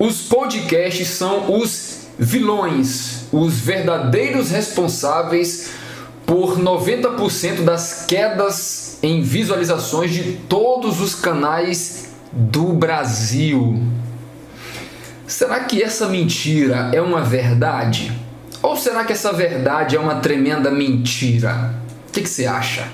Os podcasts são os vilões, os verdadeiros responsáveis por 90% das quedas em visualizações de todos os canais do Brasil. Será que essa mentira é uma verdade? Ou será que essa verdade é uma tremenda mentira? O que você acha?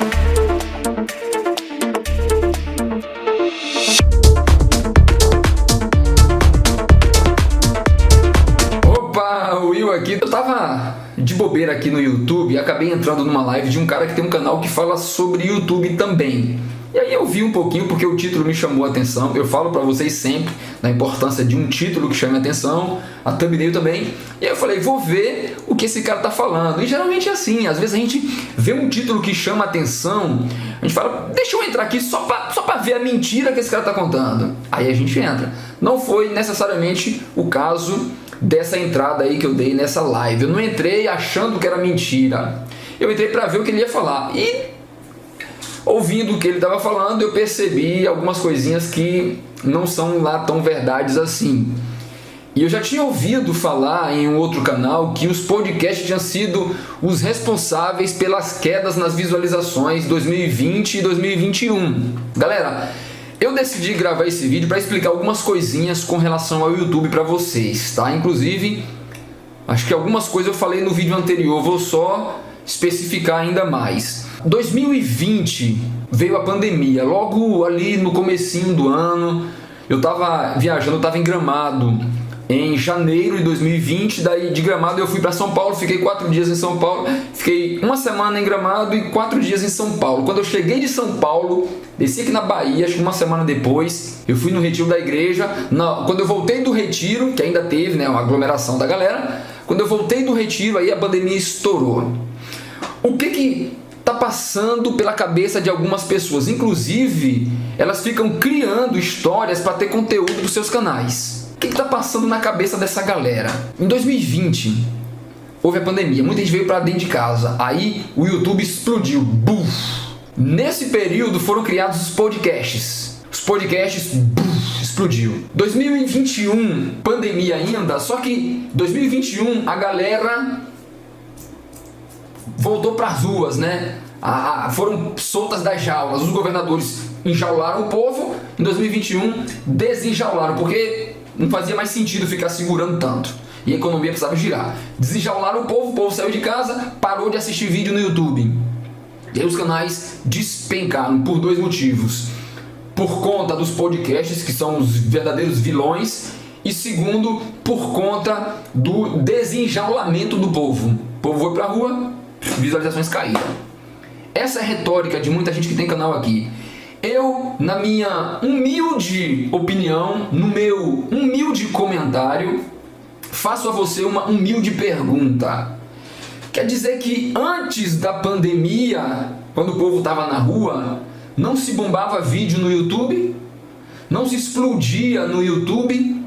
Aqui, eu tava de bobeira aqui no YouTube e acabei entrando numa live de um cara que tem um canal que fala sobre YouTube também. E aí eu vi um pouquinho porque o título me chamou a atenção. Eu falo pra vocês sempre da importância de um título que chame a atenção, a thumbnail também. E aí eu falei, vou ver o que esse cara tá falando. E geralmente é assim, às vezes a gente vê um título que chama a atenção, a gente fala, deixa eu entrar aqui só pra ver a mentira que esse cara tá contando. Aí a gente entra. Não foi necessariamente o caso dessa entrada aí que eu dei nessa live. Eu não entrei achando que era mentira. Eu entrei para ver o que ele ia falar. E ouvindo o que ele estava falando, eu percebi algumas coisinhas que não são lá tão verdades assim. E eu já tinha ouvido falar em um outro canal que os podcasts tinham sido os responsáveis pelas quedas nas visualizações 2020 e 2021. Galera, eu decidi gravar esse vídeo para explicar algumas coisinhas com relação ao YouTube para vocês, tá? Inclusive, acho que algumas coisas eu falei no vídeo anterior, vou só especificar ainda mais. 2020 veio a pandemia, logo ali no comecinho do ano, eu tava viajando, eu tava em Gramado em janeiro de 2020, daí de Gramado eu fui para São Paulo, fiquei 4 dias em São Paulo, fiquei uma semana em Gramado e 4 dias em São Paulo. Quando eu cheguei de São Paulo, desci aqui na Bahia, acho que uma semana depois, eu fui no retiro da igreja. Quando eu voltei do retiro, que ainda teve, né, uma aglomeração da galera, quando eu voltei do retiro, aí a pandemia estourou. O que tá passando pela cabeça de algumas pessoas? Inclusive, elas ficam criando histórias para ter conteúdo para os seus canais. O que está passando na cabeça dessa galera? Em 2020, houve a pandemia, muita gente veio para dentro de casa, aí o YouTube explodiu, buf! Nesse período foram criados os podcasts. Os podcasts, buf, explodiu. 2021, pandemia ainda, só que 2021 a galera voltou para as ruas, né? Foram soltas das jaulas, os governadores enjaularam o povo, em 2021 desenjaularam, porque não fazia mais sentido ficar segurando tanto. E a economia precisava girar. Desenjaularam o povo saiu de casa, parou de assistir vídeo no YouTube. E aí os canais despencaram por 2 motivos. Por conta dos podcasts, que são os verdadeiros vilões. E segundo, por conta do desenjaulamento do povo. O povo foi pra rua, visualizações caíram. Essa é a retórica de muita gente que tem canal aqui. Eu, na minha humilde opinião, no meu humilde comentário, faço a você uma humilde pergunta. Quer dizer que antes da pandemia, quando o povo estava na rua, não se bombava vídeo no YouTube? Não se explodia no YouTube?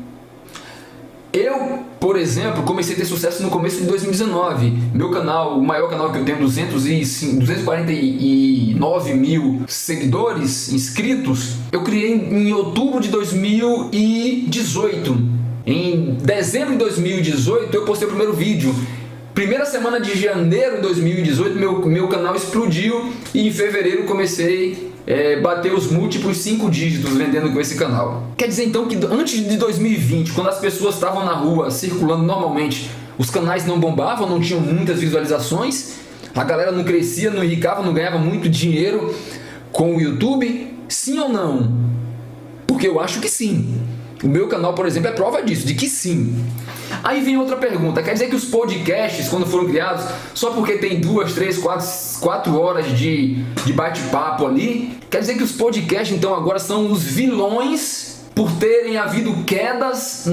Eu, por exemplo, comecei a ter sucesso no começo de 2019. Meu canal, o maior canal que eu tenho, 249 mil seguidores, inscritos, eu criei em outubro de 2018. Em dezembro de 2018 eu postei o primeiro vídeo. Primeira semana de janeiro de 2018 meu canal explodiu e em fevereiro comecei bater os múltiplos 5 dígitos vendendo com esse canal. Quer dizer então que antes de 2020, quando as pessoas estavam na rua circulando normalmente, os canais não bombavam, não tinham muitas visualizações, a galera não crescia, não enricava, não ganhava muito dinheiro com o YouTube? Sim ou não? Porque eu acho que sim. O meu canal, por exemplo, é prova disso, de que sim. Aí vem outra pergunta, quer dizer que os podcasts, quando foram criados, só porque tem 2, 3, 4 horas de bate-papo ali, quer dizer que os podcasts então agora são os vilões por terem havido quedas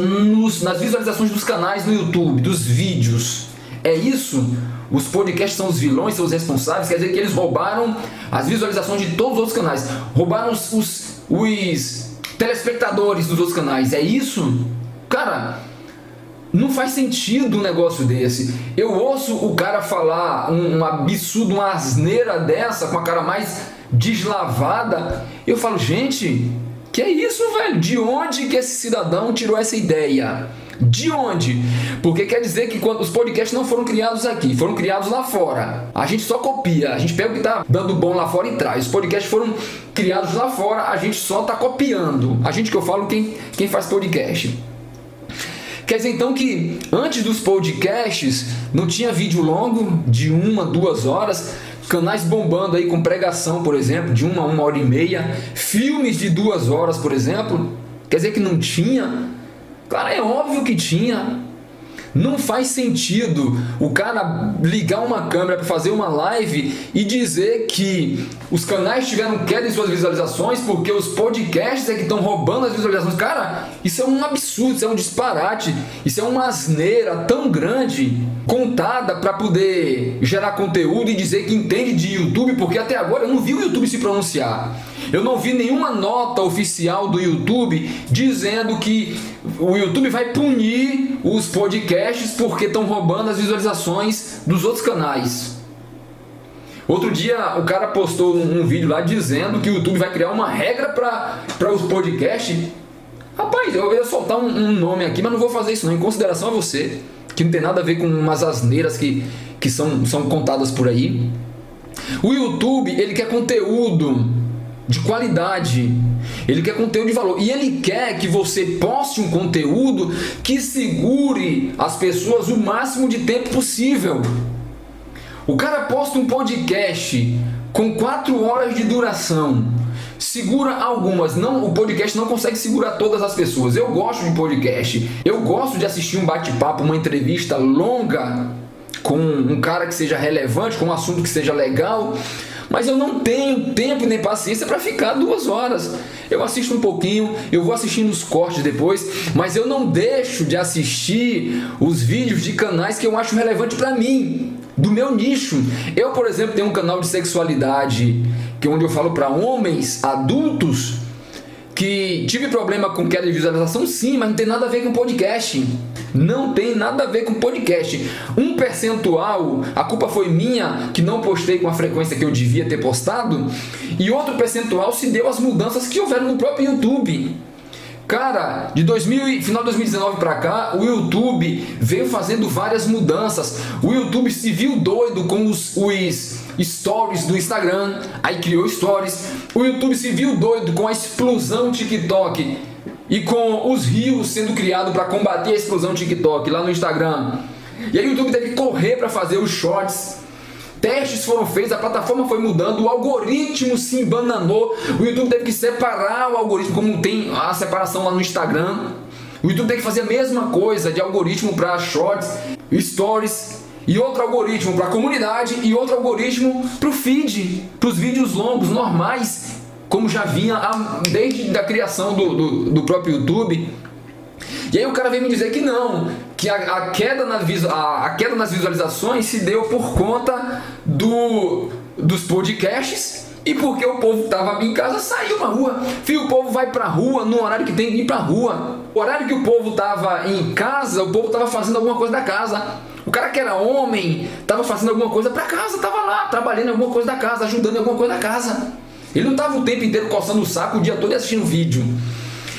nas visualizações dos canais no YouTube, dos vídeos? É isso? Os podcasts são os vilões, são os responsáveis, quer dizer que eles roubaram as visualizações de todos os outros canais, roubaram os telespectadores dos outros canais, é isso? Cara, não faz sentido um negócio desse. Eu ouço o cara falar um absurdo, uma asneira dessa, com a cara mais deslavada, eu falo, gente, Que é isso, velho? De onde que esse cidadão tirou essa ideia? De onde? Porque quer dizer que quando os podcasts não foram criados aqui, foram criados lá fora. A gente só copia, a gente pega o que tá dando bom lá fora e traz. Os podcasts foram criados lá fora, a gente só tá copiando. A gente que eu falo, quem faz podcast. Quer dizer então que antes dos podcasts não tinha vídeo longo de 1, 2 horas, canais bombando aí com pregação, por exemplo, de 1 a 1h30, filmes de 2 horas, por exemplo. Quer dizer que não tinha? Cara, é óbvio que tinha. Não faz sentido o cara ligar uma câmera para fazer uma live e dizer que os canais tiveram queda em suas visualizações porque os podcasts é que estão roubando as visualizações. Cara, isso é um absurdo, isso é um disparate, isso é uma asneira tão grande contada para poder gerar conteúdo e dizer que entende de YouTube, porque até agora eu não vi o YouTube se pronunciar. Eu não vi nenhuma nota oficial do YouTube dizendo que o YouTube vai punir os podcasts porque estão roubando as visualizações dos outros canais. Outro dia o cara postou um vídeo lá dizendo que o YouTube vai criar uma regra para os podcasts. Rapaz, eu ia soltar um nome aqui, mas não vou fazer isso não, em consideração a você, que não tem nada a ver com umas asneiras que são contadas por aí. O YouTube, ele quer conteúdo de qualidade, ele quer conteúdo de valor e ele quer que você poste um conteúdo que segure as pessoas o máximo de tempo possível. O cara posta um podcast com 4 horas de duração, segura algumas, o podcast não consegue segurar todas as pessoas. Eu gosto de podcast, eu gosto de assistir um bate-papo, uma entrevista longa com um cara que seja relevante, com um assunto que seja legal, mas eu não tenho tempo nem paciência para ficar 2 horas. Eu assisto um pouquinho, eu vou assistindo os cortes depois, mas eu não deixo de assistir os vídeos de canais que eu acho relevante para mim, do meu nicho. Eu, por exemplo, tenho um canal de sexualidade, que é onde eu falo para homens adultos que tive problema com queda de visualização, sim, mas não tem nada a ver com podcast. Não tem nada a ver com podcast. Um percentual, a culpa foi minha, que não postei com a frequência que eu devia ter postado, e outro percentual se deu às mudanças que houveram no próprio YouTube. Cara, de final de 2019 para cá, o YouTube veio fazendo várias mudanças. O YouTube se viu doido com os stories do Instagram, aí criou stories. O YouTube se viu doido com a explosão TikTok e com os Reels sendo criados para combater a explosão TikTok lá no Instagram. E aí o YouTube teve que correr para fazer os shorts. Testes foram feitos, a plataforma foi mudando, o algoritmo se embananou, o YouTube teve que separar o algoritmo, como tem a separação lá no Instagram. O YouTube tem que fazer a mesma coisa de algoritmo para shorts, stories, e outro algoritmo para a comunidade, e outro algoritmo para o feed, para os vídeos longos, normais, como já vinha desde a criação do próprio YouTube. E aí o cara veio me dizer que não, que a queda nas visualizações se deu por conta dos podcasts e porque o povo estava em casa, saiu pra rua. Filho, o povo vai pra rua no horário que tem que ir pra rua. O horário que o povo estava em casa, o povo estava fazendo alguma coisa da casa. O cara que era homem estava fazendo alguma coisa pra casa, estava lá trabalhando em alguma coisa da casa, ajudando em alguma coisa da casa. Ele não estava o tempo inteiro coçando o saco o dia todo e assistindo vídeo.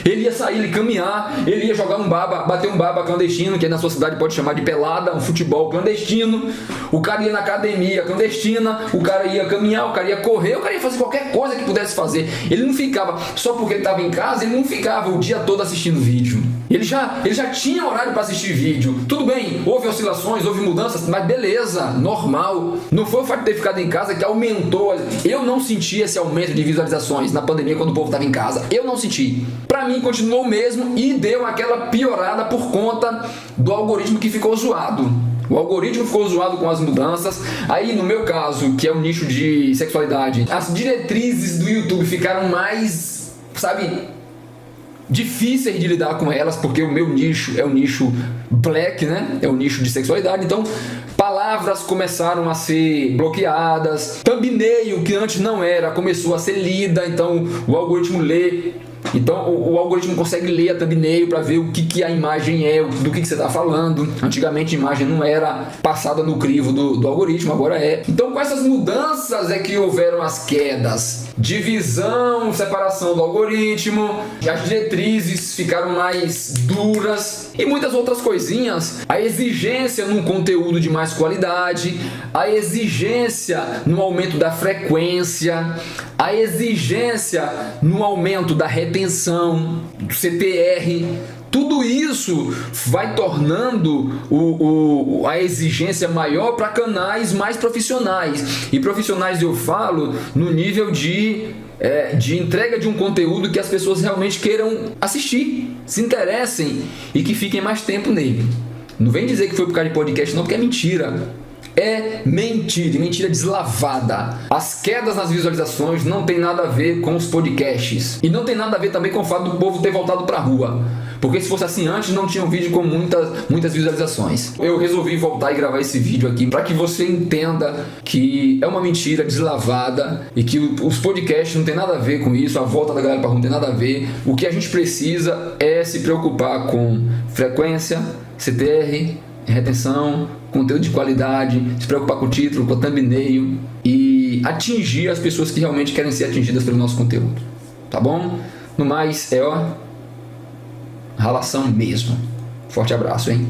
Ele ia sair, ele ia caminhar, ele ia jogar bater um baba clandestino, que na sua cidade pode chamar de pelada, um futebol clandestino. O cara ia na academia clandestina, o cara ia caminhar, o cara ia correr, o cara ia fazer qualquer coisa que pudesse fazer. Ele não ficava, só porque ele estava em casa, ele não ficava o dia todo assistindo vídeo. Ele já tinha horário para assistir vídeo. Tudo bem, houve oscilações, houve mudanças, mas beleza, normal. Não foi o fato de ter ficado em casa que aumentou. Eu não senti esse aumento de visualizações na pandemia quando o povo estava em casa. Eu não senti. Para mim continuou o mesmo e deu aquela piorada por conta do algoritmo que ficou zoado. O algoritmo ficou zoado com as mudanças. Aí no meu caso, que é o nicho de sexualidade, as diretrizes do YouTube ficaram mais, difíceis de lidar com elas, porque o meu nicho é o nicho black, né? É o nicho de sexualidade. Então palavras começaram a ser bloqueadas, thumbnail que antes não era começou a ser lida, então o algoritmo lê Então o algoritmo consegue ler a thumbnail para ver o que a imagem é, do que você está falando. Antigamente a imagem não era passada no crivo do algoritmo, agora é. Então com essas mudanças é que houveram as quedas. Divisão, separação do algoritmo, as diretrizes ficaram mais duras e muitas outras coisinhas. A exigência num conteúdo de mais qualidade, a exigência no aumento da frequência, a exigência no aumento da retenção, do CTR. Tudo isso vai tornando a exigência maior para canais mais profissionais. E profissionais eu falo no nível de entrega de um conteúdo que as pessoas realmente queiram assistir, se interessem e que fiquem mais tempo nele. Não vem dizer que foi por causa de podcast não, porque é mentira. É mentira deslavada. As quedas nas visualizações não tem nada a ver com os podcasts. E não tem nada a ver também com o fato do povo ter voltado pra rua. Porque se fosse assim antes, não tinha um vídeo com muitas visualizações. Eu resolvi voltar e gravar esse vídeo aqui para que você entenda que é uma mentira deslavada e que os podcasts não tem nada a ver com isso, a volta da galera pra rua não tem nada a ver. O que a gente precisa é se preocupar com frequência, CTR, retenção, conteúdo de qualidade, se preocupar com o título, com a thumbnail e atingir as pessoas que realmente querem ser atingidas pelo nosso conteúdo. Tá bom? No mais, ralação mesmo. Forte abraço, hein?